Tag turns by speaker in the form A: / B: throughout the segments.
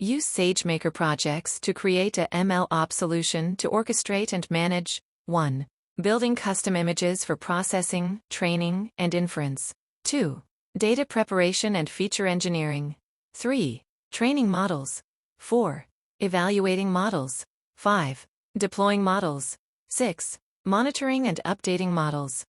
A: Use SageMaker projects to create a MLOps solution to orchestrate and manage 1. Building custom images for processing, training, and inference. 2. Data preparation and feature engineering. 3. Training models. 4. Evaluating models. 5. Deploying models. 6. Monitoring and updating models.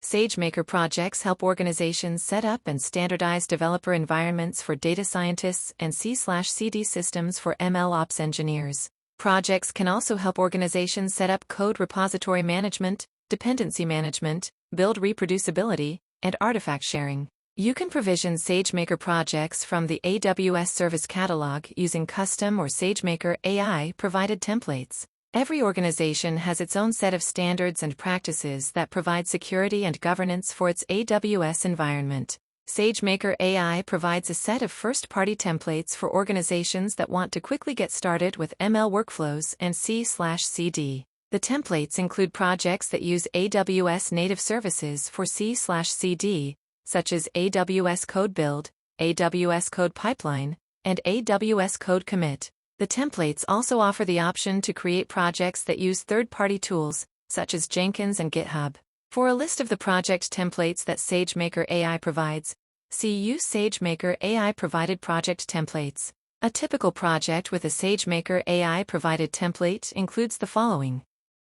A: SageMaker projects help organizations set up and standardize developer environments for data scientists and C/CD systems for MLOps engineers. Projects can also help organizations set up code repository management, dependency management, build reproducibility, and artifact sharing. You can provision SageMaker projects from the AWS Service Catalog using custom or SageMaker AI provided templates. Every organization has its own set of standards and practices that provide security and governance for its AWS environment. SageMaker AI provides a set of first-party templates for organizations that want to quickly get started with ML workflows and C/CD. The templates include projects that use AWS native services for C/CD, such as AWS Code Build, AWS Code Pipeline, and AWS Code Commit. The templates also offer the option to create projects that use third-party tools, such as Jenkins and GitHub. For a list of the project templates that SageMaker AI provides, see Use SageMaker AI provided project templates. A typical project with a SageMaker AI provided template includes the following.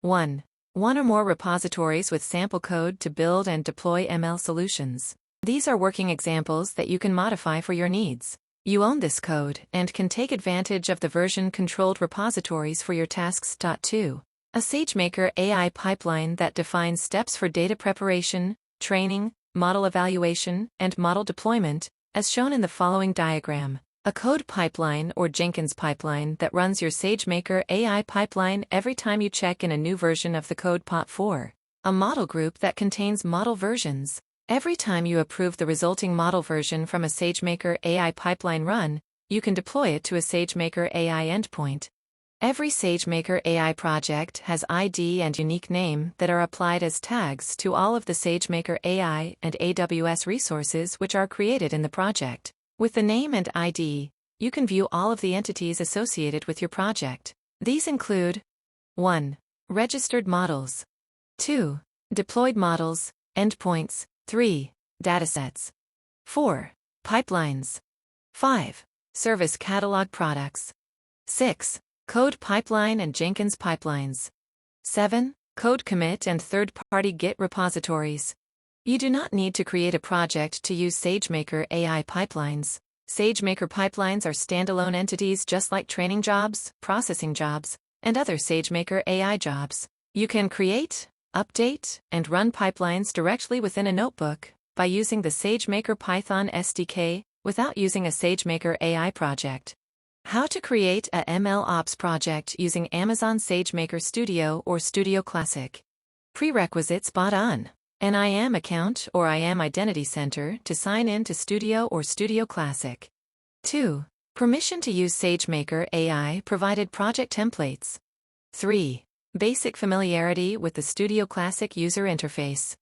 A: 1. One or more repositories with sample code to build and deploy ML solutions. These are working examples that you can modify for your needs. You own this code and can take advantage of the version-controlled repositories for your tasks. 2. A SageMaker AI pipeline that defines steps for data preparation, training, model evaluation, and model deployment, as shown in the following diagram. A code pipeline or Jenkins pipeline that runs your SageMaker AI pipeline every time you check in a new version of the code pot. 4. A model group that contains model versions. Every time you approve the resulting model version from a SageMaker AI pipeline run, you can deploy it to a SageMaker AI endpoint. Every SageMaker AI project has ID and unique name that are applied as tags to all of the SageMaker AI and AWS resources which are created in the project. With the name and ID, you can view all of the entities associated with your project. These include 1. Registered models. 2. Deployed models, endpoints. 3. Datasets. 4. Pipelines. 5. Service catalog products. 6. Code pipeline and Jenkins pipelines. 7. Code commit and third-party Git repositories. You do not need to create a project to use SageMaker AI pipelines. SageMaker pipelines are standalone entities just like training jobs, processing jobs, and other SageMaker AI jobs. You can create, update, and run pipelines directly within a notebook by using the SageMaker Python SDK without using a SageMaker AI project. How to create a MLOps project using Amazon SageMaker Studio or Studio Classic. Prerequisites: spot on an IAM account or IAM Identity Center to sign in to Studio or Studio Classic. 2. Permission to use SageMaker AI provided project templates. 3. Basic familiarity with the Studio Classic user interface.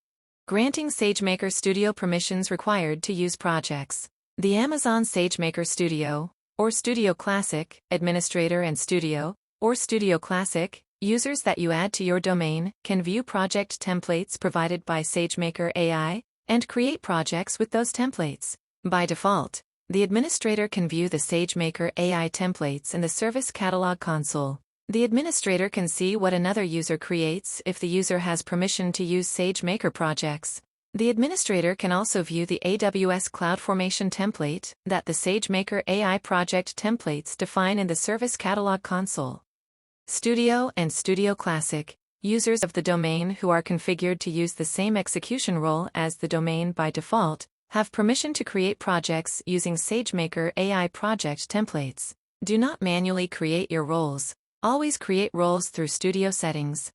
A: Granting SageMaker Studio permissions required to use projects. The Amazon SageMaker Studio, or Studio Classic, Administrator and Studio, or Studio Classic, users that you add to your domain can view project templates provided by SageMaker AI and create projects with those templates. By default, the administrator can view the SageMaker AI templates in the Service Catalog console. The administrator can see what another user creates if the user has permission to use SageMaker projects. The administrator can also view the AWS CloudFormation template that the SageMaker AI project templates define in the Service Catalog console. Studio and Studio Classic. Users of the domain who are configured to use the same execution role as the domain by default have permission to create projects using SageMaker AI project templates. Do not manually create your roles. Always create roles through Studio settings.